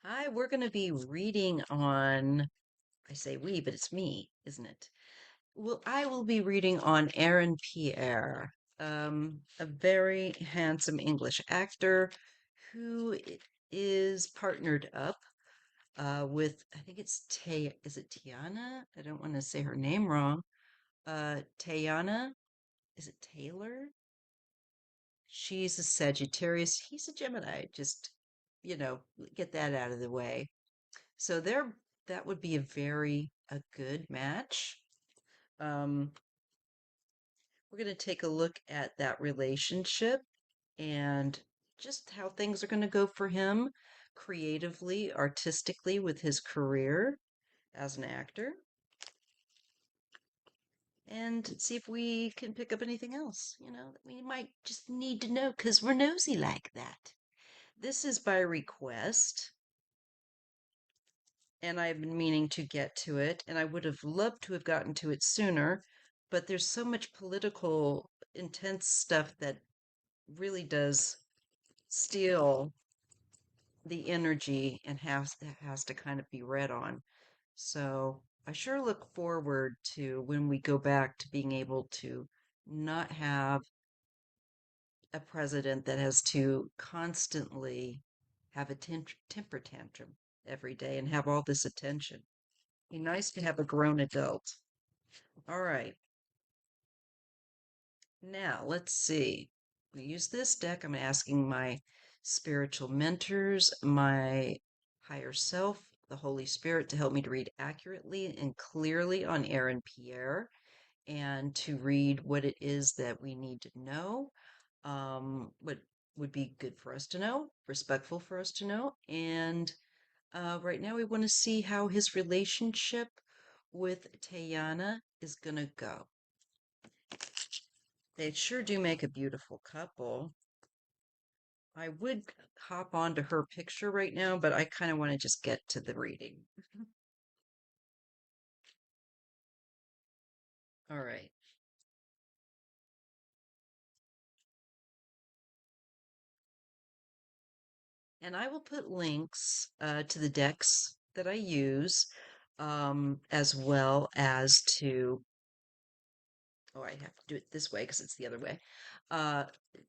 Hi, we're going to be reading on, I say we, but it's me, isn't it? Well, I will be reading on Aaron Pierre, a very handsome English actor who is partnered up with, I think it's is it Tiana? I don't want to say her name wrong. Tayana, is it Taylor? She's a Sagittarius. He's a Gemini. Just, you know, get that out of the way. So that would be a good match. Um, we're going to take a look at that relationship and just how things are going to go for him creatively, artistically with his career as an actor, and see if we can pick up anything else, that we might just need to know because we're nosy like that. This is by request, and I've been meaning to get to it, and I would have loved to have gotten to it sooner, but there's so much political, intense stuff that really does steal the energy and has to kind of be read on. So I sure look forward to when we go back to being able to not have a president that has to constantly have a temper tantrum every day and have all this attention. Be nice to have a grown adult. All right. Now, let's see. We use this deck. I'm asking my spiritual mentors, my higher self, the Holy Spirit to help me to read accurately and clearly on Aaron Pierre and to read what it is that we need to know, what would be good for us to know, respectful for us to know. And right now, we want to see how his relationship with Tayana is going to go. They sure do make a beautiful couple. I would hop onto her picture right now, but I kind of want to just get to the reading. All right. And I will put links to the decks that I use, as well as to, oh, I have to do it this way because it's the other way, uh,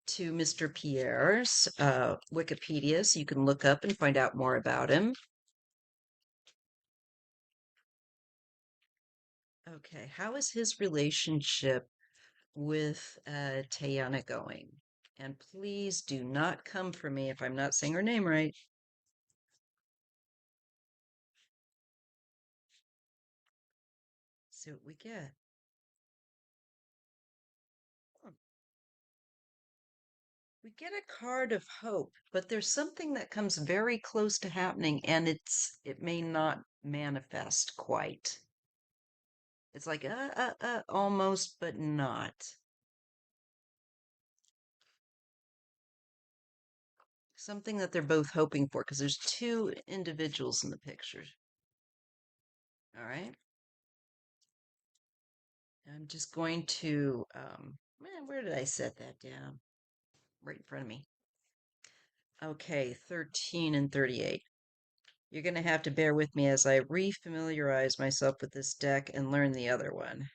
to Mr. Pierre's Wikipedia so you can look up and find out more about him. Okay, how is his relationship with Tayana going? And please do not come for me if I'm not saying her name right. See what we get. Hmm. We get a card of hope, but there's something that comes very close to happening, and it may not manifest quite. It's like almost, but not. Something that they're both hoping for, because there's two individuals in the picture. All right. I'm just going to, man, where did I set that down? Right in front of me. Okay, 13 and 38. You're going to have to bear with me as I refamiliarize myself with this deck and learn the other one.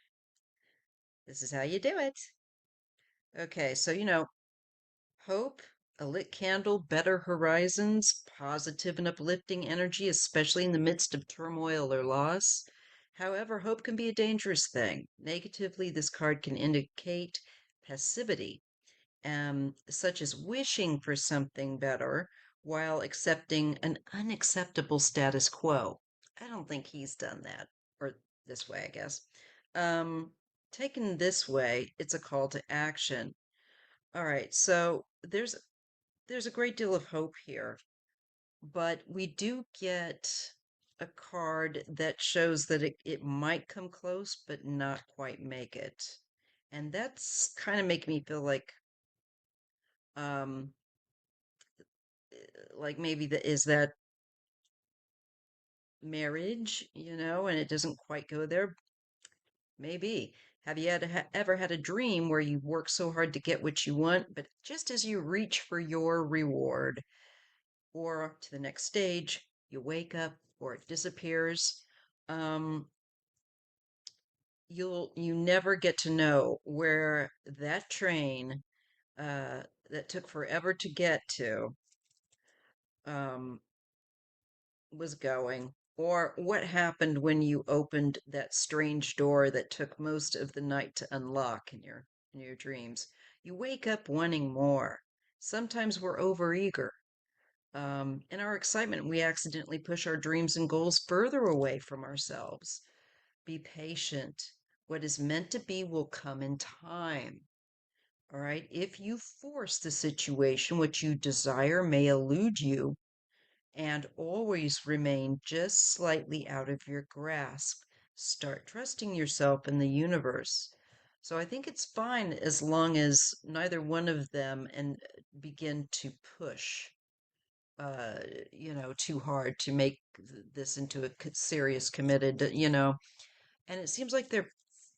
This is how you do it. Okay, so hope, a lit candle, better horizons, positive and uplifting energy, especially in the midst of turmoil or loss. However, hope can be a dangerous thing. Negatively, this card can indicate passivity, such as wishing for something better while accepting an unacceptable status quo. I don't think he's done that, or this way, I guess. Um, Taken this way, it's a call to action. All right, so there's a great deal of hope here, but we do get a card that shows that it might come close, but not quite make it. And that's kind of making me feel um, like maybe is that marriage, and it doesn't quite go there. Maybe. Have you ever had a dream where you work so hard to get what you want, but just as you reach for your reward or to the next stage, you wake up or it disappears. Um, you never get to know where that train that took forever to get to um, was going, or what happened when you opened that strange door that took most of the night to unlock in your dreams. You wake up wanting more. Sometimes we're overeager. In our excitement, we accidentally push our dreams and goals further away from ourselves. Be patient. What is meant to be will come in time. All right. If you force the situation, what you desire may elude you and always remain just slightly out of your grasp. Start trusting yourself and the universe. So I think it's fine as long as neither one of them and begin to push, uh, too hard to make this into a serious committed, And it seems like they're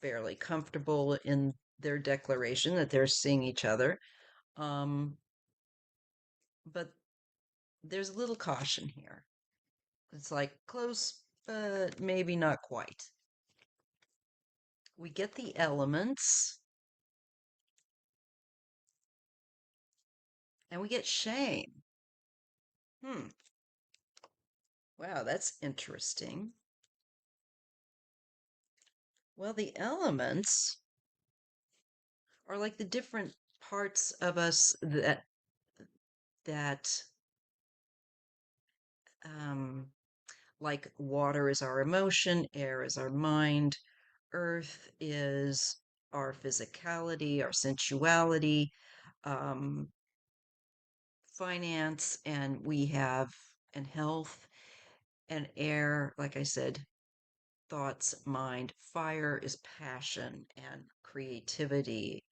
fairly comfortable in their declaration that they're seeing each other. Um, but there's a little caution here. It's like close, but maybe not quite. We get the elements and we get shame. Hmm. Wow, that's interesting. Well, the elements are like the different parts of us that um like water is our emotion, air is our mind, earth is our physicality, our sensuality, um, finance, and we have and health, and air, like I said, thoughts, mind. Fire is passion and creativity.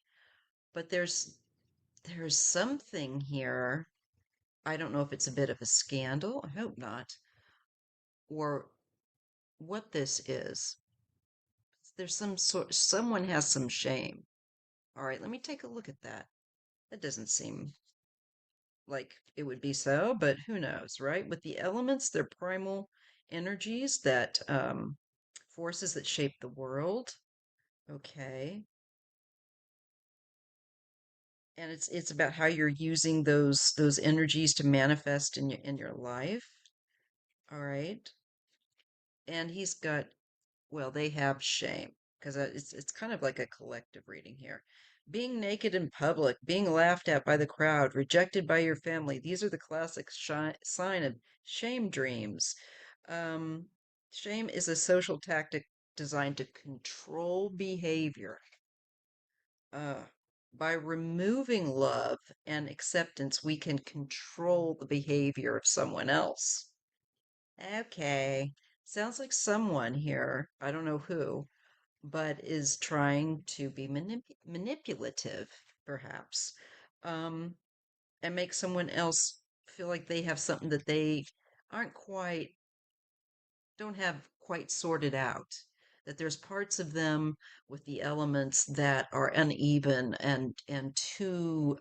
But there's something here. I don't know if it's a bit of a scandal. I hope not. Or what this is. There's someone has some shame. All right, let me take a look at that. That doesn't seem like it would be so, but who knows, right? With the elements, they're primal energies that forces that shape the world. Okay. And it's about how you're using those energies to manifest in your life. All right. And he's got, well, they have shame because it's kind of like a collective reading here. Being naked in public, being laughed at by the crowd, rejected by your family. These are the classic sign of shame dreams. Um, Shame is a social tactic designed to control behavior. Uh, by removing love and acceptance, we can control the behavior of someone else. Okay, sounds like someone here, I don't know who, but is trying to be manipulative, perhaps, um, and make someone else feel like they have something that they aren't quite, don't have quite sorted out. That there's parts of them with the elements that are uneven and too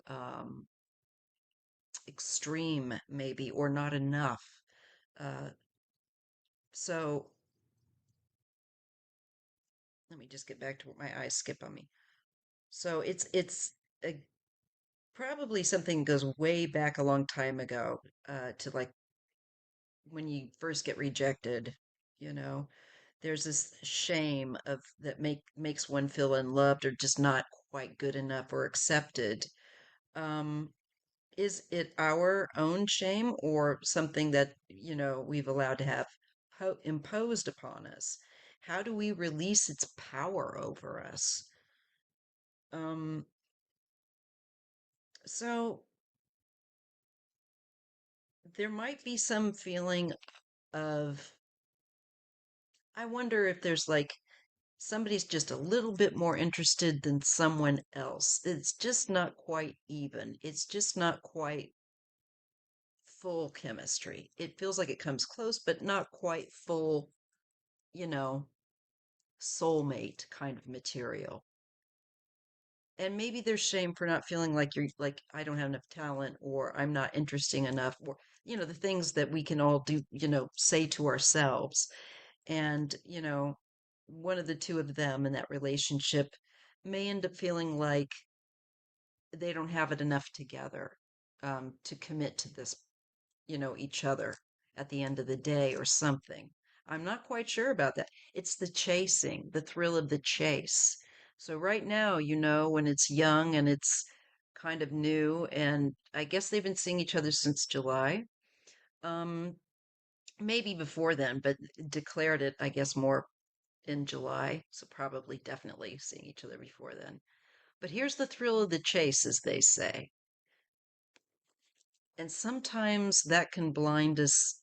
extreme, maybe, or not enough. Uh, so let me just get back to what my eyes skip on me. So it's a probably something goes way back a long time ago, to like when you first get rejected, you know, there's this shame of that makes one feel unloved or just not quite good enough or accepted. Um, is it our own shame or something that, we've allowed to have imposed upon us? How do we release its power over us? Um, so there might be some feeling of, I wonder if there's like somebody's just a little bit more interested than someone else. It's just not quite even. It's just not quite full chemistry. It feels like it comes close, but not quite full, you know, soulmate kind of material. And maybe there's shame for not feeling like you're like, I don't have enough talent or I'm not interesting enough or the things that we can all do, say to ourselves. And, one of the two of them in that relationship may end up feeling like they don't have it enough together to commit to this, each other at the end of the day or something. I'm not quite sure about that. It's the chasing, the thrill of the chase. So right now, when it's young and it's kind of new, and I guess they've been seeing each other since July. Um, Maybe before then, but declared it, I guess, more in July. So probably definitely seeing each other before then. But here's the thrill of the chase, as they say. And sometimes that can blind us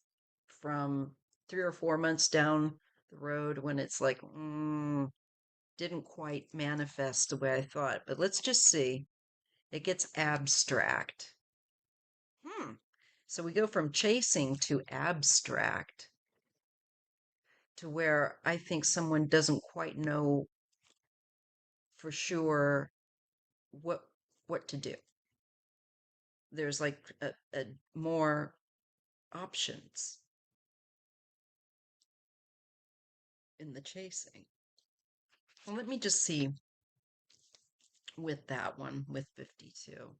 from 3 or 4 months down the road when it's like, didn't quite manifest the way I thought. But let's just see. It gets abstract. Hmm. So we go from chasing to abstract to where I think someone doesn't quite know for sure what what to do. There's like a more options in the chasing. Well, let me just see with that one with 52.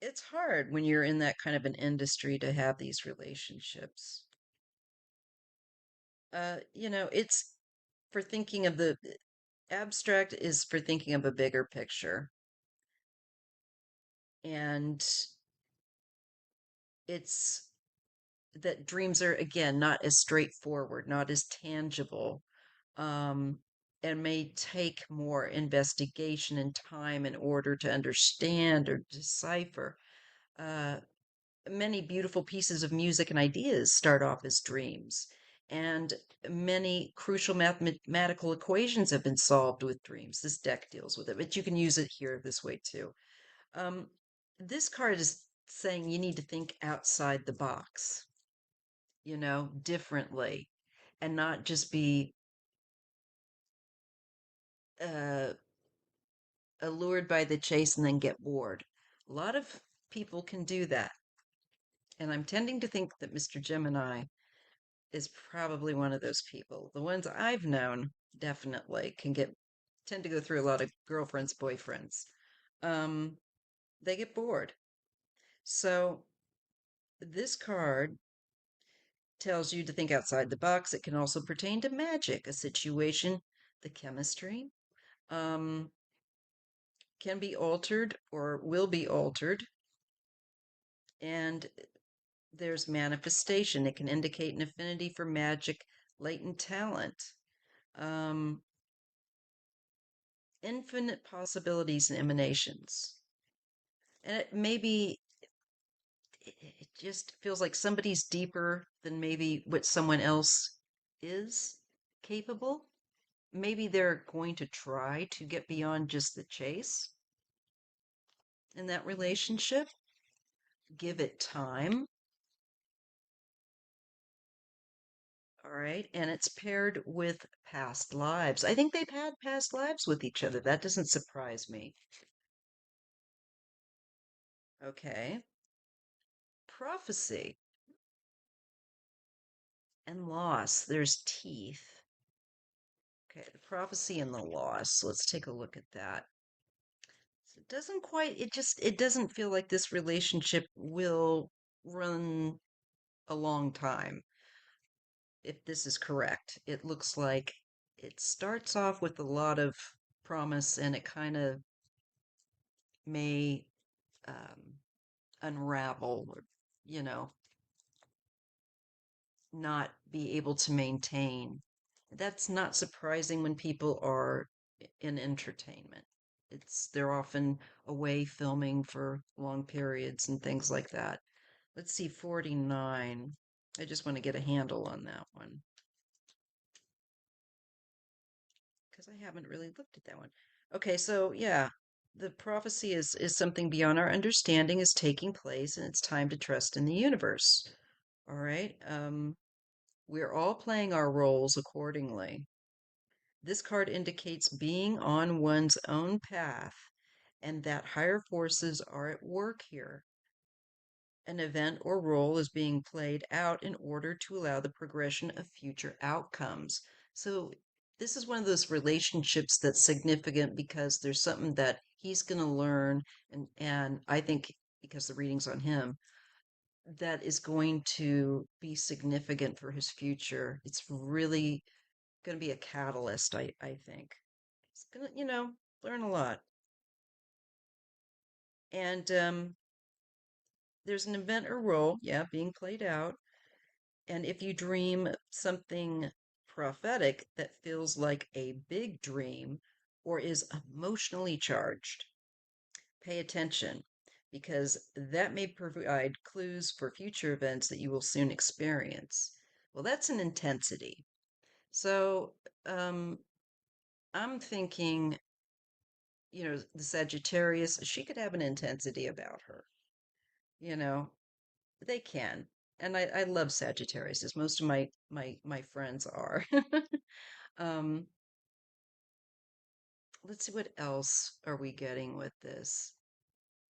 It's hard when you're in that kind of an industry to have these relationships. It's for thinking of the abstract is for thinking of a bigger picture. And it's that dreams are, again, not as straightforward, not as tangible, um, and may take more investigation and time in order to understand or decipher. Uh, Many beautiful pieces of music and ideas start off as dreams, and many crucial mathematical equations have been solved with dreams. This deck deals with it, but you can use it here this way too. Um, this card is saying you need to think outside the box, differently, and not just be uh, allured by the chase and then get bored. A lot of people can do that. And I'm tending to think that Mr. Gemini is probably one of those people. The ones I've known definitely tend to go through a lot of girlfriends, boyfriends. Um, they get bored. So this card tells you to think outside the box. It can also pertain to magic, a situation, the chemistry, um, can be altered or will be altered. And there's manifestation. It can indicate an affinity for magic, latent talent, um, infinite possibilities and emanations. And it maybe it just feels like somebody's deeper than maybe what someone else is capable. Maybe they're going to try to get beyond just the chase in that relationship. Give it time. All right. And it's paired with past lives. I think they've had past lives with each other. That doesn't surprise me. Okay. Prophecy and loss. There's teeth. Okay. The prophecy and the loss. Let's take a look at that. So it doesn't quite, it doesn't feel like this relationship will run a long time. If this is correct, it looks like it starts off with a lot of promise and it kind of may um, unravel or, you know, not be able to maintain. That's not surprising when people are in entertainment. They're often away filming for long periods and things like that. Let's see, 49. I just want to get a handle on that one because I haven't really looked at that one. Okay, so yeah, the prophecy is something beyond our understanding is taking place and it's time to trust in the universe. All right. We're all playing our roles accordingly. This card indicates being on one's own path and that higher forces are at work here. An event or role is being played out in order to allow the progression of future outcomes. So, this is one of those relationships that's significant because there's something that he's going to learn, and I think because the reading's on him, that is going to be significant for his future. It's really going to be a catalyst, I think. It's going to, learn a lot. And there's an event or role, yeah, being played out. And if you dream something prophetic that feels like a big dream or is emotionally charged, pay attention because that may provide clues for future events that you will soon experience. Well, that's an intensity. So, um, I'm thinking, the Sagittarius, she could have an intensity about her. You know, they can. And I love Sagittarius, as most of my friends are. um, let's see, what else are we getting with this?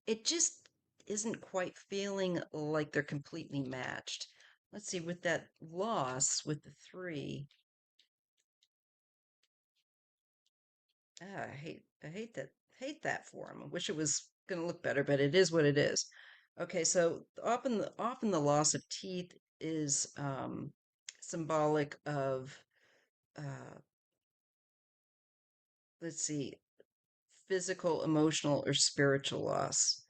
It just isn't quite feeling like they're completely matched. Let's see, with that loss with the three, I hate that for him. I wish it was going to look better, but it is what it is. Okay, so often the loss of teeth is symbolic of uh, let's see, physical, emotional, or spiritual loss.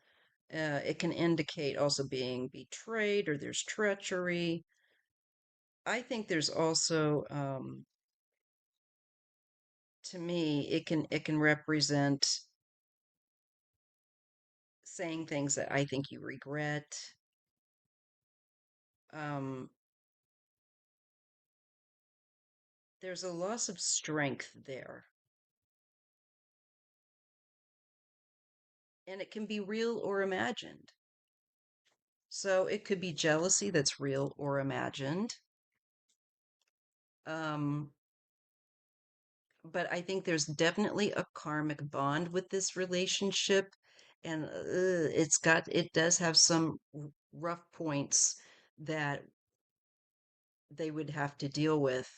It can indicate also being betrayed or there's treachery. I think there's also, to me, it can represent saying things that I think you regret. Um, there's a loss of strength there, and it can be real or imagined. So it could be jealousy that's real or imagined. Um, but I think there's definitely a karmic bond with this relationship, and it does have some rough points that they would have to deal with.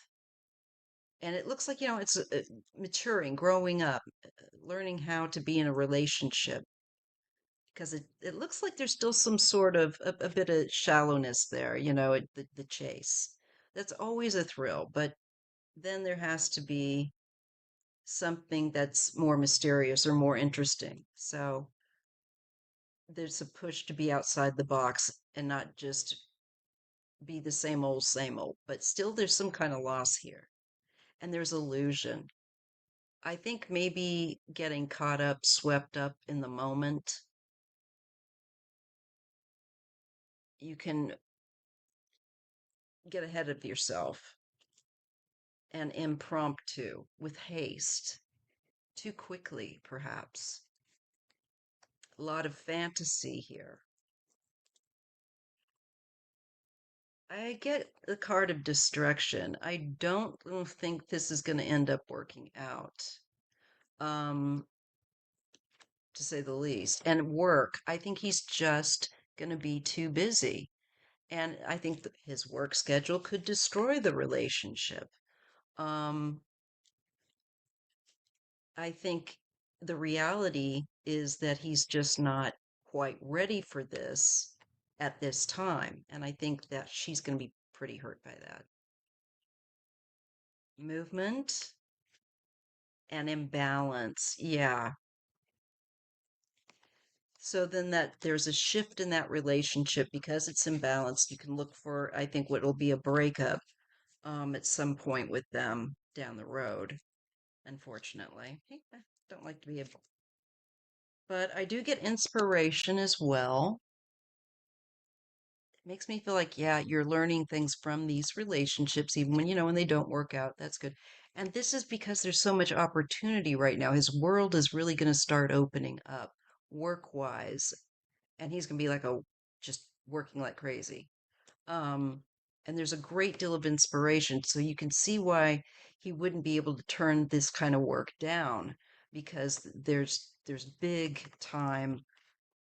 And it looks like, it's maturing, growing up, learning how to be in a relationship because it looks like there's still some sort of a bit of shallowness there, the chase. That's always a thrill, but then there has to be something that's more mysterious or more interesting. So there's a push to be outside the box and not just be the same old, but still there's some kind of loss here. And there's illusion. I think maybe getting caught up, swept up in the moment, you can get ahead of yourself and impromptu with haste, too quickly, perhaps. A lot of fantasy here. I get the card of destruction. I don't think this is going to end up working out, um, to say the least. And work, I think he's just going to be too busy. And I think that his work schedule could destroy the relationship. Um, I think the reality is that he's just not quite ready for this at this time. And I think that she's going to be pretty hurt by that. Movement and imbalance. Yeah. So then that there's a shift in that relationship because it's imbalanced. You can look for, I think, what will be a breakup at some point with them down the road, unfortunately. I don't like to be a, but I do get inspiration as well. It makes me feel like, yeah, you're learning things from these relationships, even when they don't work out. That's good. And this is because there's so much opportunity right now. His world is really going to start opening up work wise, and he's going to be like just working like crazy. Um, And there's a great deal of inspiration. So you can see why he wouldn't be able to turn this kind of work down because there's big time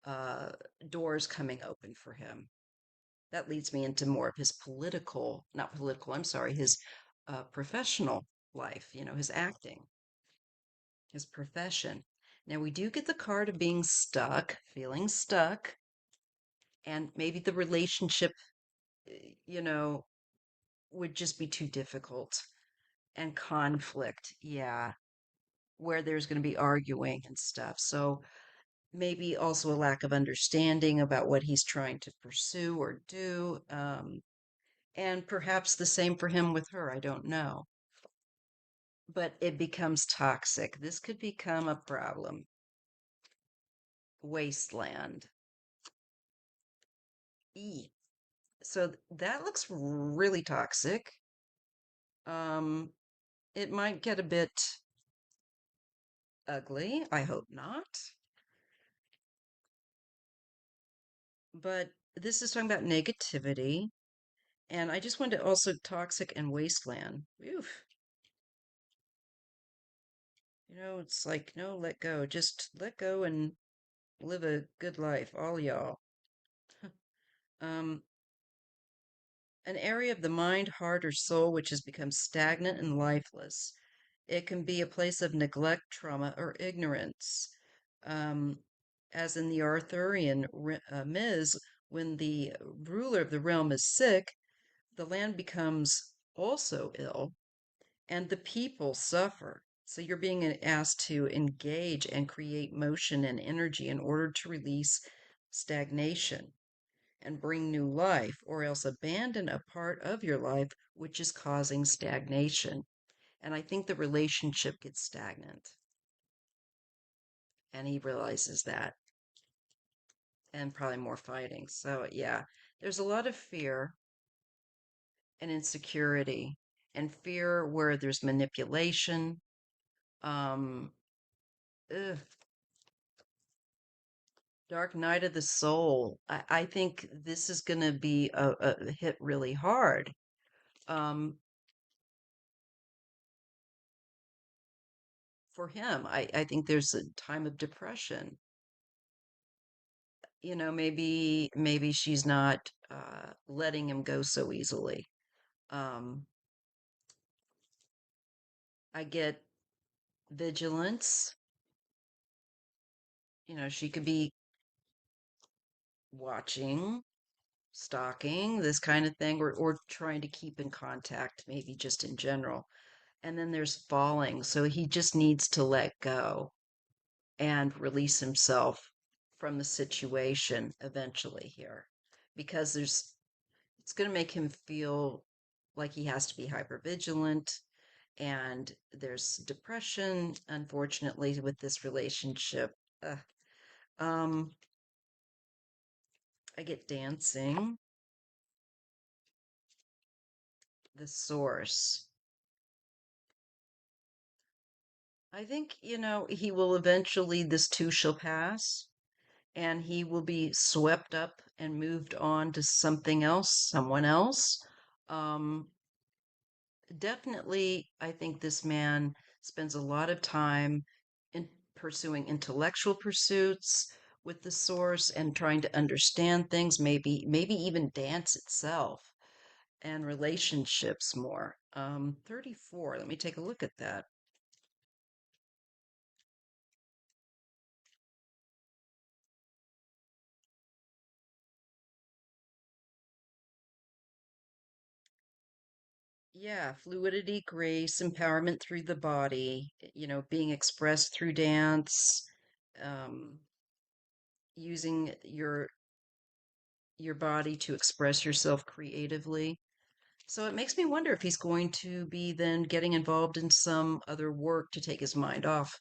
uh, doors coming open for him. That leads me into more of his political, not political, I'm sorry, his professional life, his acting, his profession. Now, we do get the card of being stuck, feeling stuck, and maybe the relationship, you know, would just be too difficult. And conflict, yeah, where there's going to be arguing and stuff. So maybe also a lack of understanding about what he's trying to pursue or do. And perhaps the same for him with her. I don't know. But it becomes toxic. This could become a problem. Wasteland. E. So that looks really toxic. Um, it might get a bit ugly. I hope not. But this is talking about negativity. And I just wanted to also toxic and wasteland. Oof. It's like, no, let go. Just let go and live a good life, all y'all. Um, an area of the mind, heart, or soul which has become stagnant and lifeless. It can be a place of neglect, trauma, or ignorance. Um, as in the Arthurian Ms, when the ruler of the realm is sick, the land becomes also ill and the people suffer. So you're being asked to engage and create motion and energy in order to release stagnation and bring new life, or else abandon a part of your life which is causing stagnation. And I think the relationship gets stagnant. And he realizes that, and probably more fighting. So, yeah, there's a lot of fear and insecurity, and fear where there's manipulation. Um, ugh, Dark Night of the Soul. I think this is going to be a hit really hard. Um, for him, I think there's a time of depression. Maybe she's not letting him go so easily. Um, I get vigilance. She could be watching, stalking, this kind of thing, or trying to keep in contact, maybe just in general. And then there's falling. So he just needs to let go and release himself from the situation eventually here because it's going to make him feel like he has to be hypervigilant, and there's depression unfortunately with this relationship. uh, um I get dancing, the source. I think he will eventually, this too shall pass, and he will be swept up and moved on to something else, someone else. um Definitely, I think this man spends a lot of time in pursuing intellectual pursuits with the source and trying to understand things, maybe even dance itself and relationships more. 34, let me take a look at that. Yeah, fluidity, grace, empowerment through the body, being expressed through dance, um, using your body to express yourself creatively. So it makes me wonder if he's going to be then getting involved in some other work to take his mind off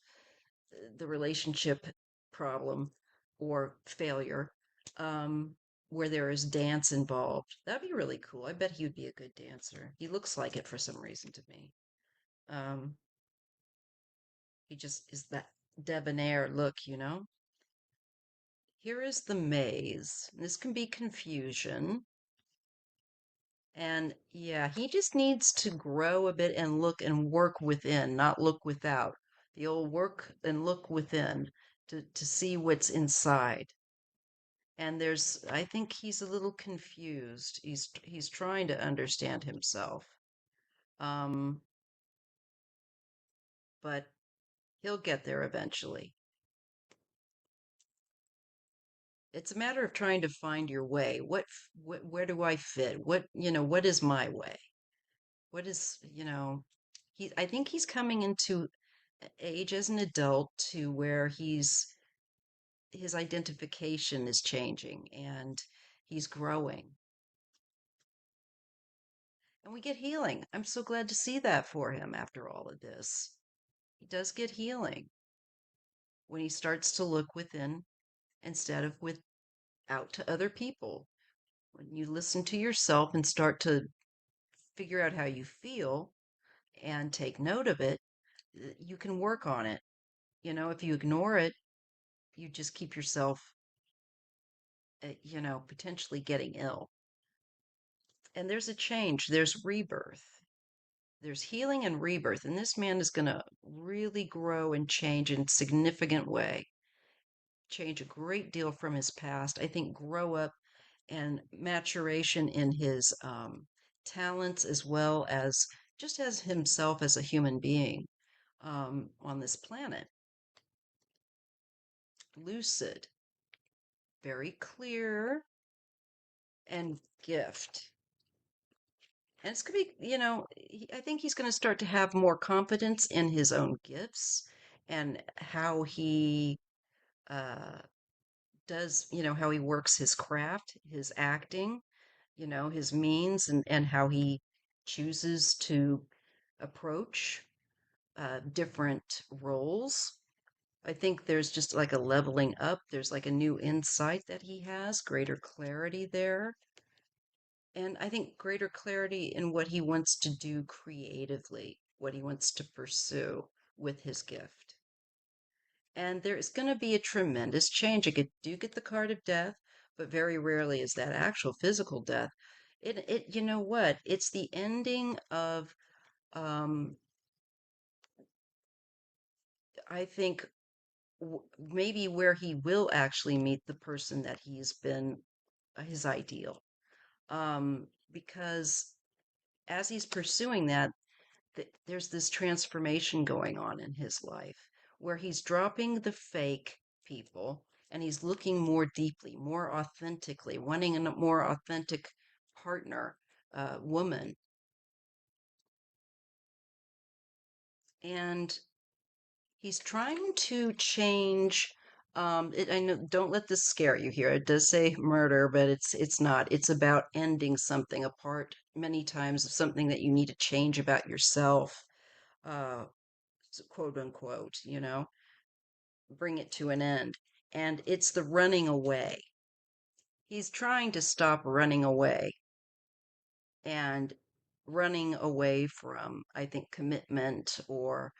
the relationship problem or failure, um, where there is dance involved. That'd be really cool. I bet he would be a good dancer. He looks like it for some reason to me. Um, he just is that debonair look. Here is the maze. This can be confusion. And yeah, he just needs to grow a bit and look and work within, not look without. The old work and look within to see what's inside. And I think he's a little confused. He's trying to understand himself. Um, but he'll get there eventually. It's a matter of trying to find your way. Where do I fit? What is my way? What is, I think he's coming into age as an adult to where his identification is changing and he's growing. And we get healing. I'm so glad to see that for him after all of this. He does get healing when he starts to look within instead of with out to other people. When you listen to yourself and start to figure out how you feel and take note of it, you can work on it. If you ignore it, you just keep yourself, potentially getting ill. And there's a change, there's rebirth, there's healing and rebirth. And this man is going to really grow and change in a significant way, change a great deal from his past. I think grow up and maturation in his talents as well as just as himself as a human being on this planet. Lucid, very clear, and gift. And it's going to be, I think he's going to start to have more confidence in his own gifts and how he uh, does, how he works his craft, his acting, his means, and how he chooses to approach different roles. I think there's just like a leveling up. There's like a new insight that he has, greater clarity there. And I think greater clarity in what he wants to do creatively, what he wants to pursue with his gift. And there is going to be a tremendous change. I do get the card of death, but very rarely is that actual physical death. You know what? It's the ending of, um, I think, maybe where he will actually meet the person that he's been his ideal. Because as he's pursuing that, there's this transformation going on in his life where he's dropping the fake people and he's looking more deeply, more authentically, wanting a more authentic partner, woman. And he's trying to change. I know, don't let this scare you here. It does say murder, but it's not. It's about ending something apart many times of something that you need to change about yourself, uh, quote unquote, bring it to an end. And it's the running away. He's trying to stop running away and running away from, I think, commitment or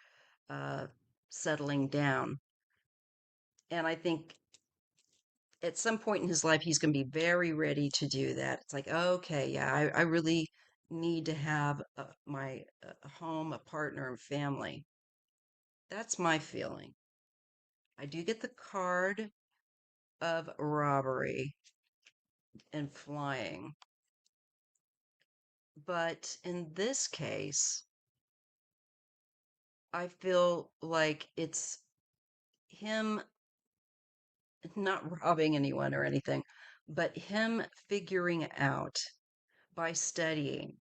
uh, settling down. And I think at some point in his life, he's going to be very ready to do that. It's like, okay, yeah, I really need to have a home, a partner, and family. That's my feeling. I do get the card of robbery and flying. But in this case, I feel like it's him not robbing anyone or anything, but him figuring out by studying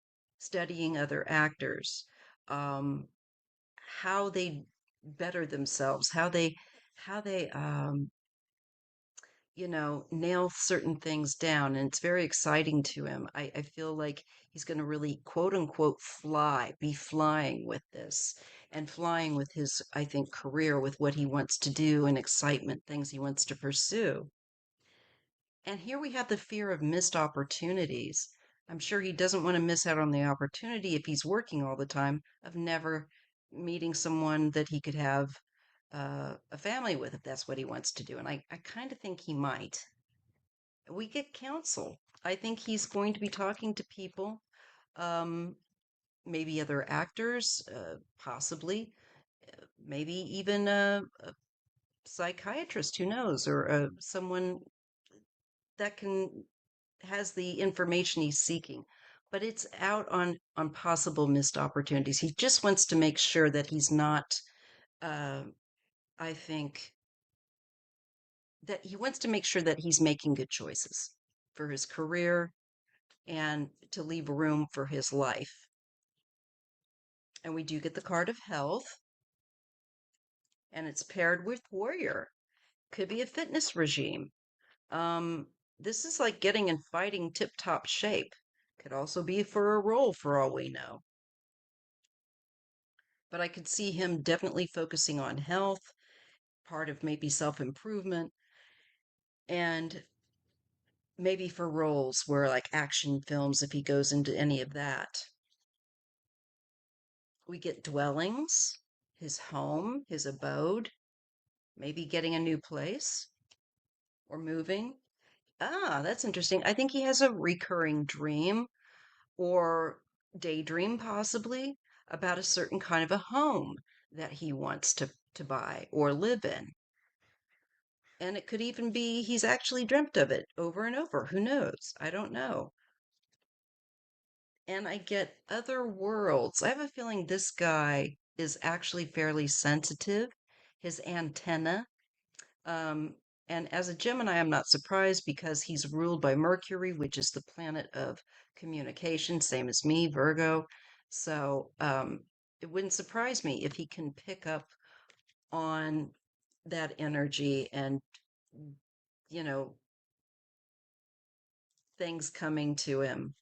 other actors, um, how they better themselves, how they nail certain things down. And it's very exciting to him. I feel like he's going to really, quote unquote, be flying with this and flying with his, I think, career, with what he wants to do and excitement, things he wants to pursue. And here we have the fear of missed opportunities. I'm sure he doesn't want to miss out on the opportunity if he's working all the time of never meeting someone that he could have a family with if that's what he wants to do. And I kind of think he might. We get counsel. I think he's going to be talking to people. Um, Maybe other actors, possibly, maybe even a psychiatrist, who knows, or someone that can has the information he's seeking. But it's out on possible missed opportunities. He just wants to make sure that he's not. Uh, I think that he wants to make sure that he's making good choices for his career and to leave room for his life. And we do get the card of health, and it's paired with warrior. Could be a fitness regime. Um, this is like getting in fighting tip top shape. Could also be for a role, for all we know. But I could see him definitely focusing on health, part of maybe self improvement, and maybe for roles where, like action films, if he goes into any of that. We get dwellings, his home, his abode, maybe getting a new place or moving. Ah, that's interesting. I think he has a recurring dream or daydream, possibly, about a certain kind of a home that he wants to buy or live in. And it could even be he's actually dreamt of it over and over. Who knows? I don't know. And I get other worlds. I have a feeling this guy is actually fairly sensitive. His antenna. Um, and as a Gemini, I'm not surprised because he's ruled by Mercury, which is the planet of communication, same as me, Virgo. So it wouldn't surprise me if he can pick up on that energy and, you know, things coming to him.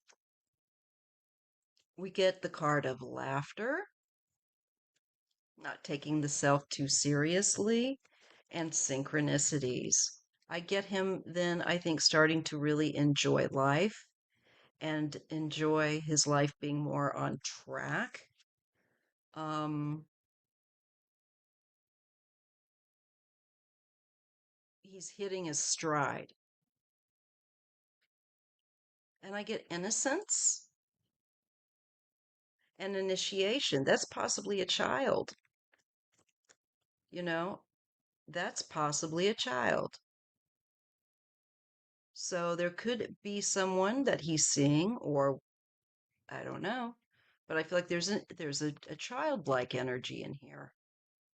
We get the card of laughter, not taking the self too seriously, and synchronicities. I get him then, I think, starting to really enjoy life and enjoy his life being more on track. Um, he's hitting his stride. And I get innocence and initiation. That's possibly a child, you know, that's possibly a child. So there could be someone that he's seeing, or I don't know, but I feel like there's a childlike energy in here,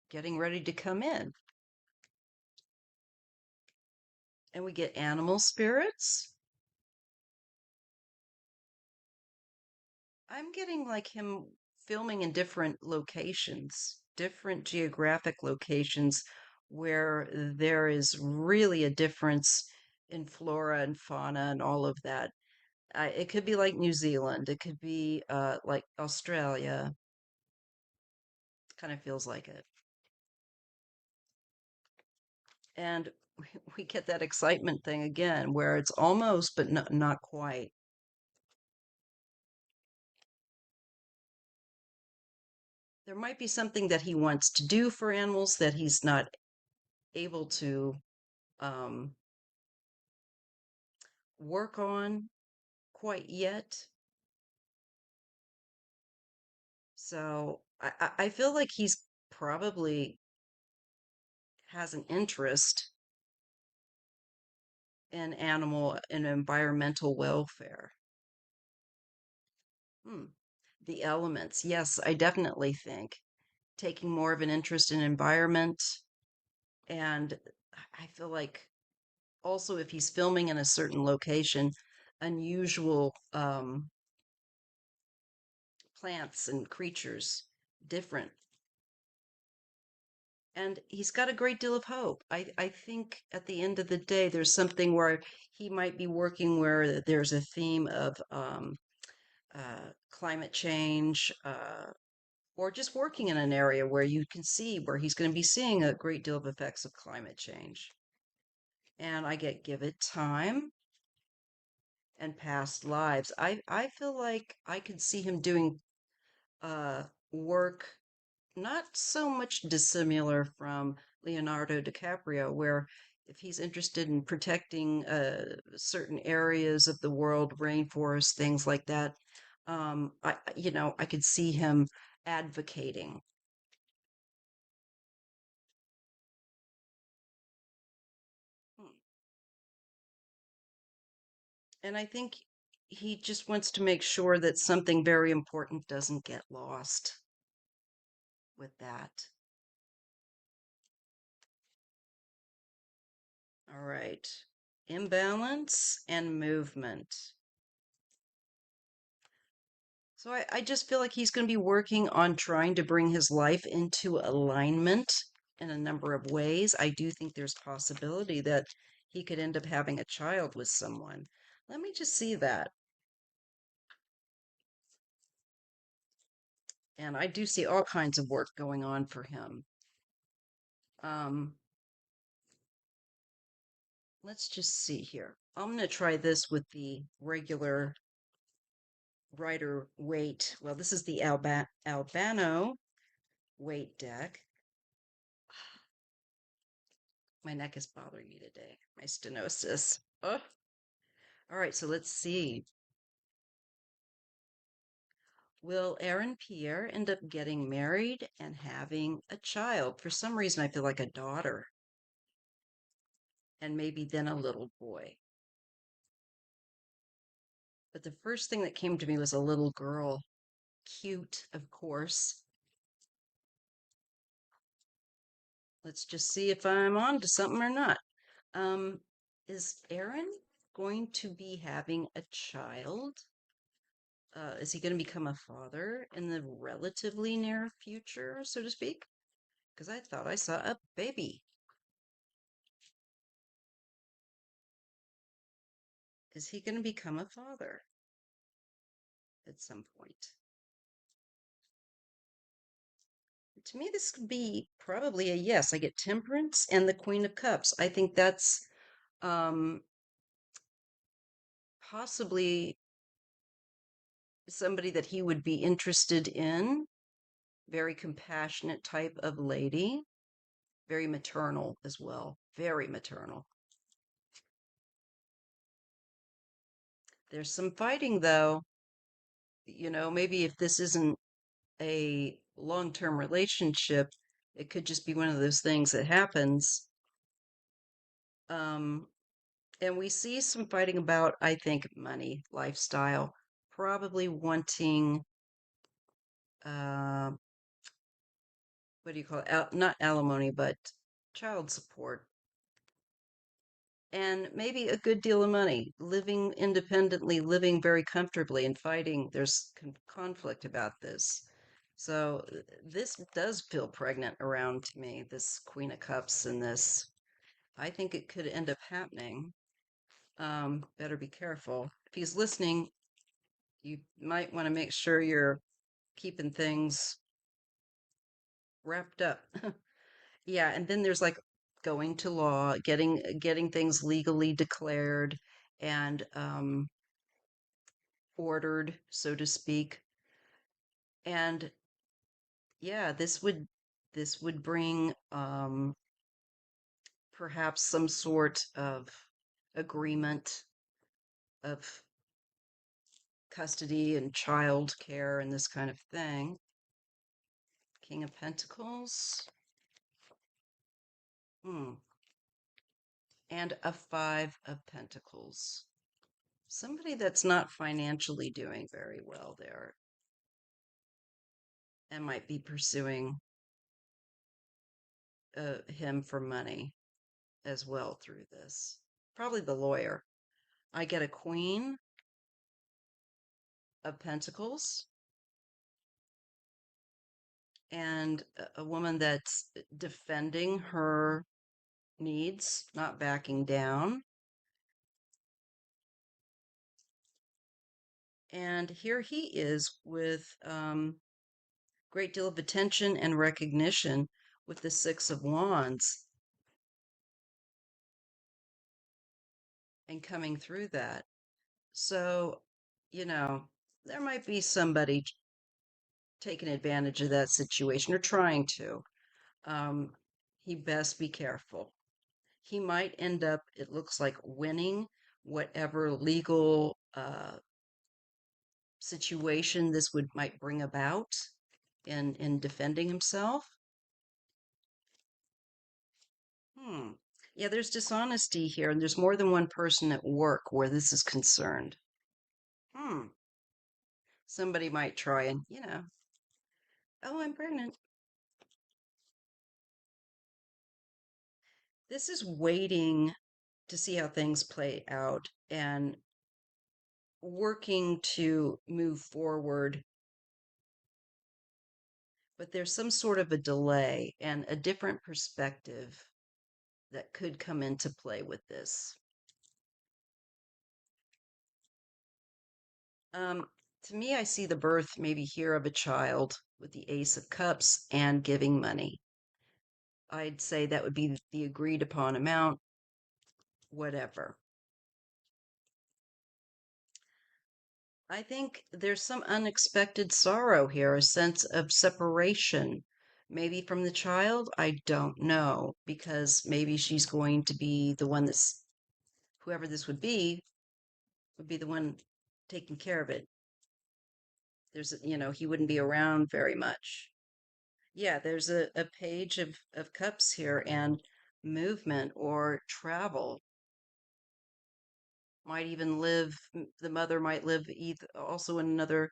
getting ready to come in. And we get animal spirits. I'm getting like him filming in different locations, different geographic locations where there is really a difference in flora and fauna and all of that. It could be like New Zealand, it could be like Australia. Kind of feels like it. And we get that excitement thing again where it's almost, but not quite. There might be something that he wants to do for animals that he's not able to um, work on quite yet. So I feel like he's probably has an interest in animal and environmental welfare. Hmm. The elements. Yes, I definitely think taking more of an interest in environment. And I feel like also if he's filming in a certain location, unusual plants and creatures, different. And he's got a great deal of hope. I think at the end of the day, there's something where he might be working where there's a theme of climate change, or just working in an area where you can see where he's going to be seeing a great deal of effects of climate change. And I give it time and past lives. I feel like I could see him doing work not so much dissimilar from Leonardo DiCaprio, where if he's interested in protecting certain areas of the world, rainforests, things like that, I could see him advocating. Hmm. And I think he just wants to make sure that something very important doesn't get lost with that. All right. Imbalance and movement. So I just feel like he's going to be working on trying to bring his life into alignment in a number of ways. I do think there's possibility that he could end up having a child with someone. Let me just see that. And I do see all kinds of work going on for him. Um, let's just see here. I'm going to try this with the regular writer weight. Well, this is the Albano weight deck. My neck is bothering me today. My stenosis. Oh. All right, so let's see. Will Aaron Pierre end up getting married and having a child? For some reason, I feel like a daughter, and maybe then a little boy. But the first thing that came to me was a little girl. Cute, of course. Let's just see if I'm on to something or not. Um, is Aaron going to be having a child? Is he going to become a father in the relatively near future, so to speak? Because I thought I saw a baby. Is he going to become a father at some point? To me, this could be probably a yes. I get Temperance and the Queen of Cups. I think that's um, possibly somebody that he would be interested in. Very compassionate type of lady, very maternal as well, very maternal. There's some fighting though. Maybe if this isn't a long-term relationship, it could just be one of those things that happens. Um, and we see some fighting about, I think, money, lifestyle, probably wanting, uh, what do you call it? Not alimony, but child support. And maybe a good deal of money, living independently, living very comfortably, and fighting. There's conflict about this. So this does feel pregnant around to me, this Queen of Cups and this. I think it could end up happening. Better be careful. If he's listening, you might want to make sure you're keeping things wrapped up. Yeah, and then there's like going to law, getting things legally declared and ordered, so to speak. And yeah, this would bring perhaps some sort of agreement of custody and child care and this kind of thing. King of Pentacles. Hmm. And a Five of Pentacles. Somebody that's not financially doing very well there and might be pursuing him for money as well through this. Probably the lawyer. I get a Queen of Pentacles and a woman that's defending her needs, not backing down. And here he is with great deal of attention and recognition with the Six of Wands and coming through that. So, you know, there might be somebody taking advantage of that situation or trying to. Um, he best be careful. He might end up, it looks like, winning whatever legal situation this would might bring about in defending himself. Hmm. Yeah, there's dishonesty here, and there's more than one person at work where this is concerned. Hmm. Somebody might try and, oh, I'm pregnant. This is waiting to see how things play out and working to move forward, but there's some sort of a delay and a different perspective that could come into play with this. Um, to me, I see the birth maybe here of a child with the Ace of Cups and giving money. I'd say that would be the agreed upon amount, whatever. I think there's some unexpected sorrow here, a sense of separation, maybe from the child. I don't know, because maybe she's going to be the one that's, whoever this would be the one taking care of it. He wouldn't be around very much. Yeah, there's a page of cups here and movement or travel. Might even live, the mother might live either also in another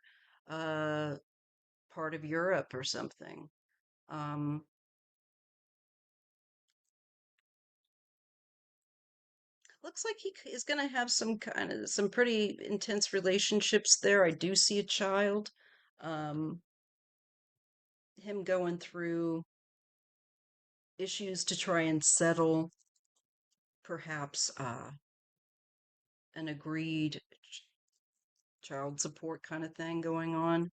uh part of Europe or something. Um, looks like is going to have some pretty intense relationships there. I do see a child. Um, him going through issues to try and settle perhaps an agreed child support kind of thing going on.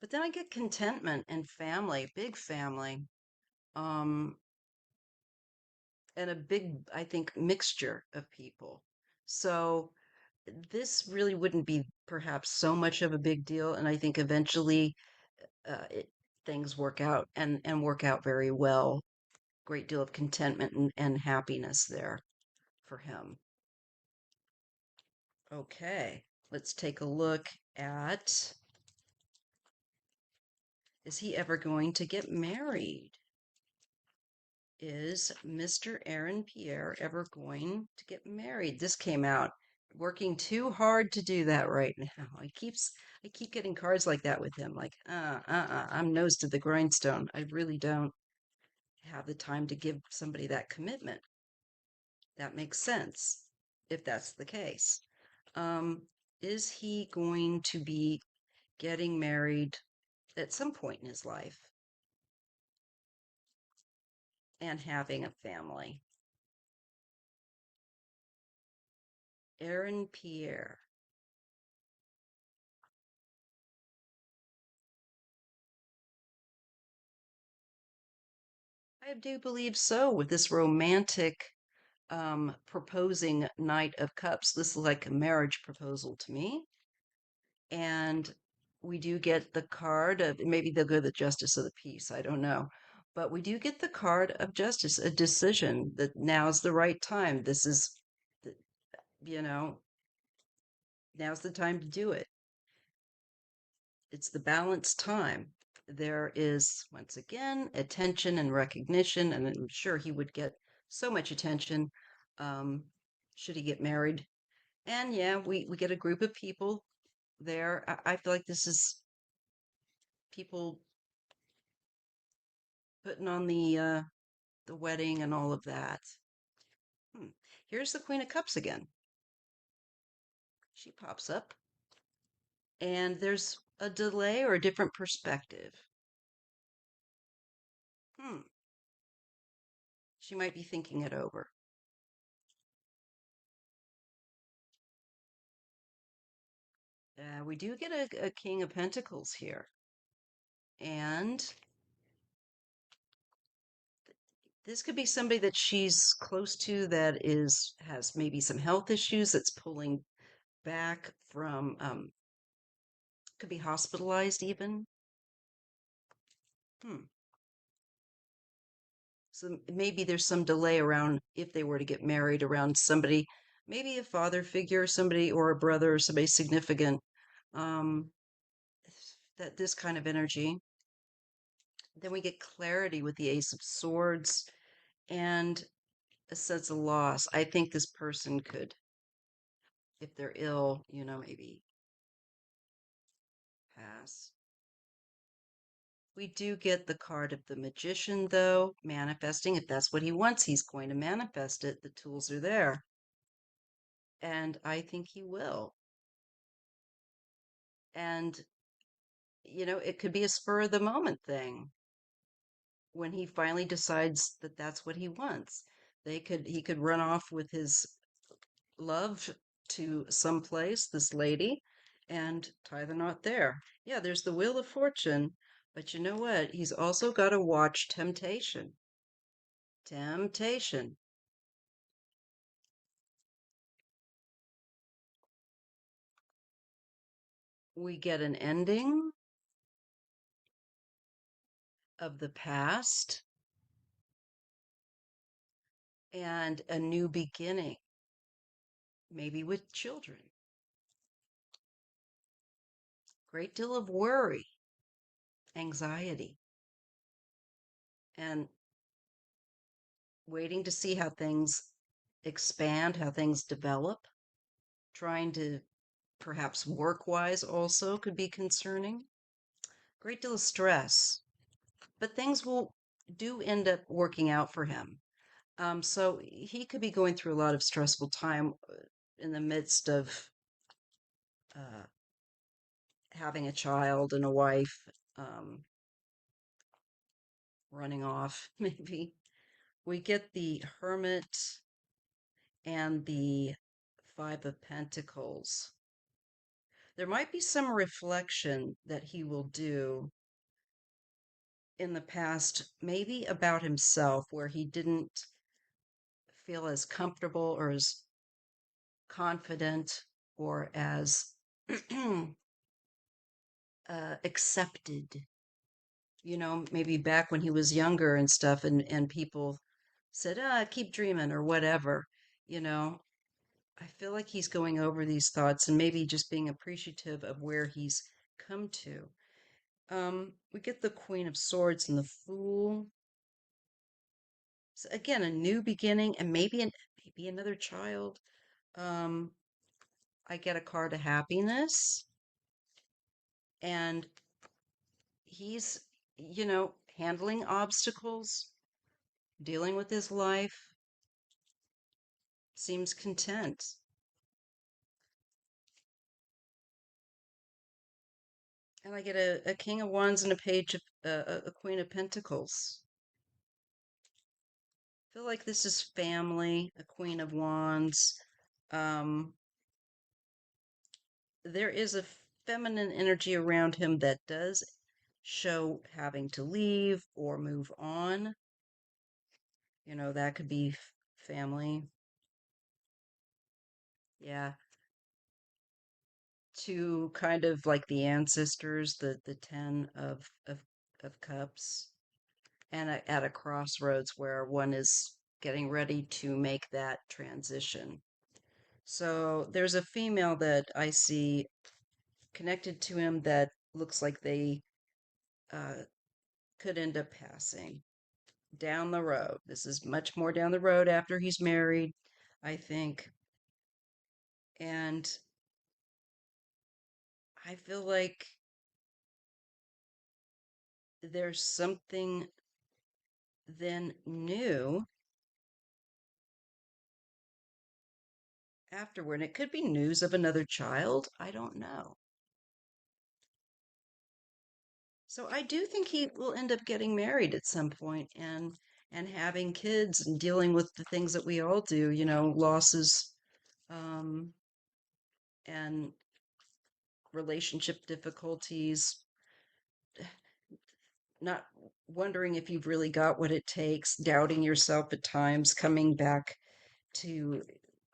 But then I get contentment and family, big family, um, and a big, I think, mixture of people. So this really wouldn't be perhaps so much of a big deal. And I think eventually things work out and work out very well. Great deal of contentment and happiness there for him. Okay, let's take a look at, is he ever going to get married? Is Mr. Aaron Pierre ever going to get married? This came out. Working too hard to do that right now. I keep getting cards like that with him, like, I'm nose to the grindstone. I really don't have the time to give somebody that commitment. That makes sense if that's the case. Um, is he going to be getting married at some point in his life and having a family? Aaron Pierre. I do believe so, with this romantic proposing Knight of Cups. This is like a marriage proposal to me. And we do get the card of, maybe they'll go the Justice of the Peace. I don't know. But we do get the card of justice, a decision that now's the right time. This is, the- you know, now's the time to do it. It's the balanced time. There is, once again, attention and recognition, and I'm sure he would get so much attention um, should he get married. And yeah, we get a group of people there. I feel like this is people putting on the wedding and all of that. Hmm. Here's the Queen of Cups again. She pops up, and there's a delay or a different perspective. Hmm. She might be thinking it over. We do get a King of Pentacles here. And this could be somebody that she's close to that has maybe some health issues that's pulling back from could be hospitalized even. Hmm. So maybe there's some delay around if they were to get married around somebody, maybe a father figure, somebody or a brother or somebody significant Um, that this kind of energy. Then we get clarity with the Ace of Swords and a sense of loss. I think this person could, if they're ill, maybe pass. We do get the card of the magician, though, manifesting. If that's what he wants, he's going to manifest it. The tools are there. And I think he will. And, it could be a spur of the moment thing when he finally decides that that's what he wants. He could run off with his love to some place, this lady, and tie the knot there. Yeah, there's the Wheel of Fortune, but you know what? He's also got to watch temptation. Temptation. We get an ending of the past and a new beginning, maybe with children. Great deal of worry, anxiety, and waiting to see how things expand, how things develop, trying to perhaps work wise also could be concerning. Great deal of stress, but things will do end up working out for him. So he could be going through a lot of stressful time in the midst of uh, having a child and a wife, running off, maybe. We get the Hermit and the Five of Pentacles. There might be some reflection that he will do in the past, maybe about himself, where he didn't feel as comfortable or as confident or as accepted. Maybe back when he was younger and stuff, and people said, keep dreaming or whatever. You know, I feel like he's going over these thoughts and maybe just being appreciative of where he's come to. We get the Queen of Swords and the Fool. So again, a new beginning and maybe another child. Um, I get a card of happiness, and he's, handling obstacles, dealing with his life, seems content. And I get a King of Wands and a Page of a Queen of Pentacles. I feel like this is family, a Queen of Wands. Um, there is a feminine energy around him that does show having to leave or move on. That could be family. Yeah. To kind of like the ancestors, the 10 of cups, and at a crossroads where one is getting ready to make that transition. So there's a female that I see connected to him that looks like they uh, could end up passing down the road. This is much more down the road after he's married, I think. And I feel like there's something then new afterward. It could be news of another child. I don't know. So I do think he will end up getting married at some point and having kids and dealing with the things that we all do, losses, um, and relationship difficulties, not wondering if you've really got what it takes, doubting yourself at times, coming back to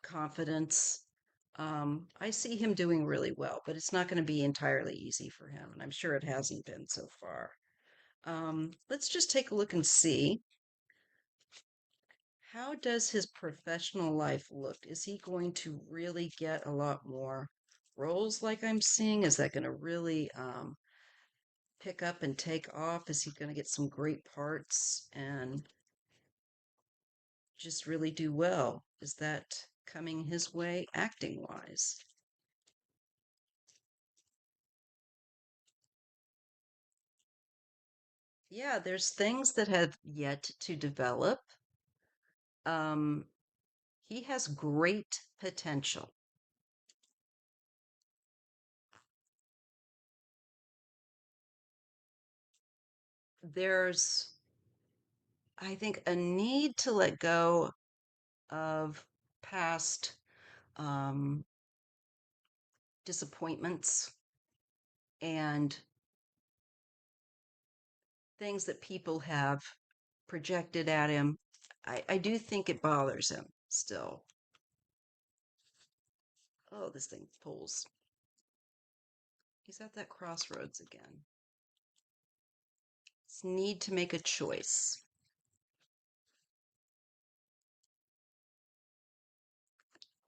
confidence. I see him doing really well, but it's not going to be entirely easy for him, and I'm sure it hasn't been so far. Let's just take a look and see. How does his professional life look? Is he going to really get a lot more roles like I'm seeing? Is that going to really pick up and take off? Is he going to get some great parts and just really do well? Is that coming his way acting wise? Yeah, there's things that have yet to develop. Um, he has great potential. There's, I think, a need to let go of past um, disappointments and things that people have projected at him. I do think it bothers him still. Oh, this thing pulls. He's at that crossroads again. It's need to make a choice.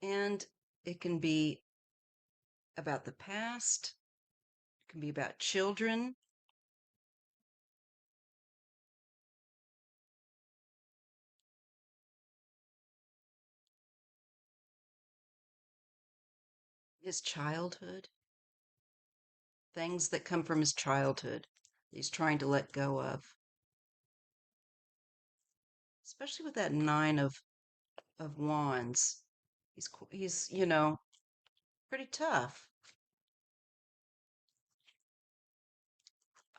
And it can be about the past, it can be about children, his childhood, things that come from his childhood he's trying to let go of, especially with that nine of wands. He's pretty tough.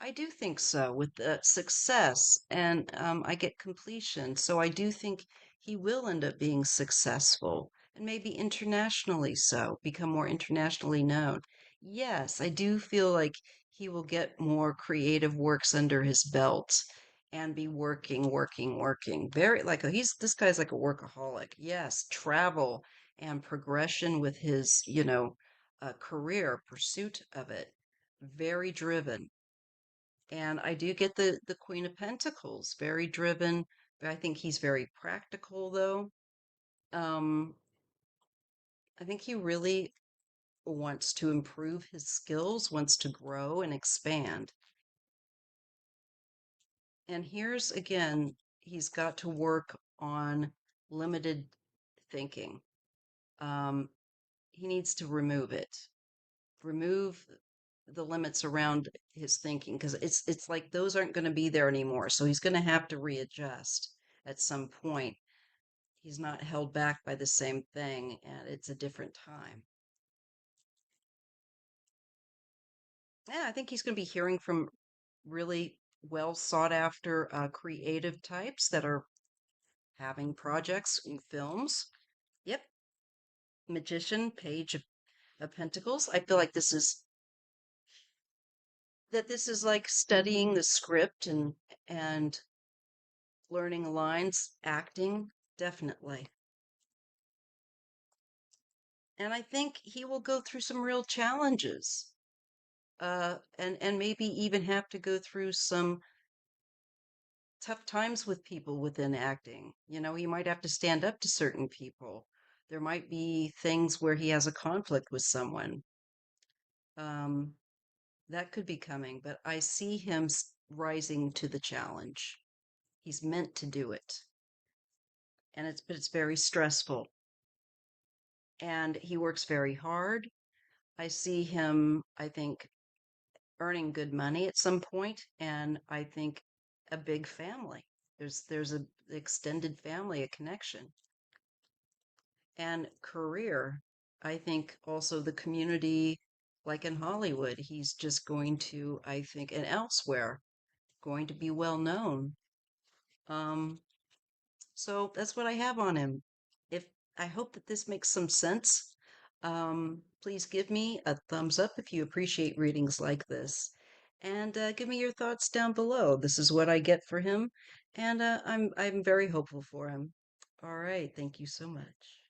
I do think so with the success, and I get completion. So I do think he will end up being successful and maybe internationally so, become more internationally known. Yes, I do feel like he will get more creative works under his belt and be working, working, working. Very like this guy's like a workaholic. Yes, travel and progression with his, career, pursuit of it. Very driven, and I do get the Queen of Pentacles, very driven. But I think he's very practical, though. Um, I think he really wants to improve his skills, wants to grow and expand. And here's again, he's got to work on limited thinking. Um, he needs to remove it, remove the limits around his thinking because it's like those aren't going to be there anymore. So he's going to have to readjust at some point. He's not held back by the same thing, and it's a different time. Yeah, I think he's going to be hearing from really well sought after creative types that are having projects in films. Yep, magician, page of pentacles. I feel like this is like studying the script and learning lines, acting, definitely. And I think he will go through some real challenges. And maybe even have to go through some tough times with people within acting. He might have to stand up to certain people. There might be things where he has a conflict with someone. Um, that could be coming, but I see him rising to the challenge. He's meant to do it, and it's very stressful, and he works very hard. I see him, I think, earning good money at some point, and I think a big family. There's a extended family, a connection, and career. I think also the community, like in Hollywood, he's just going to, I think, and elsewhere, going to be well known. Um, so that's what I have on him. If I hope that this makes some sense. Please give me a thumbs up if you appreciate readings like this, and give me your thoughts down below. This is what I get for him, and I'm very hopeful for him. All right, thank you so much.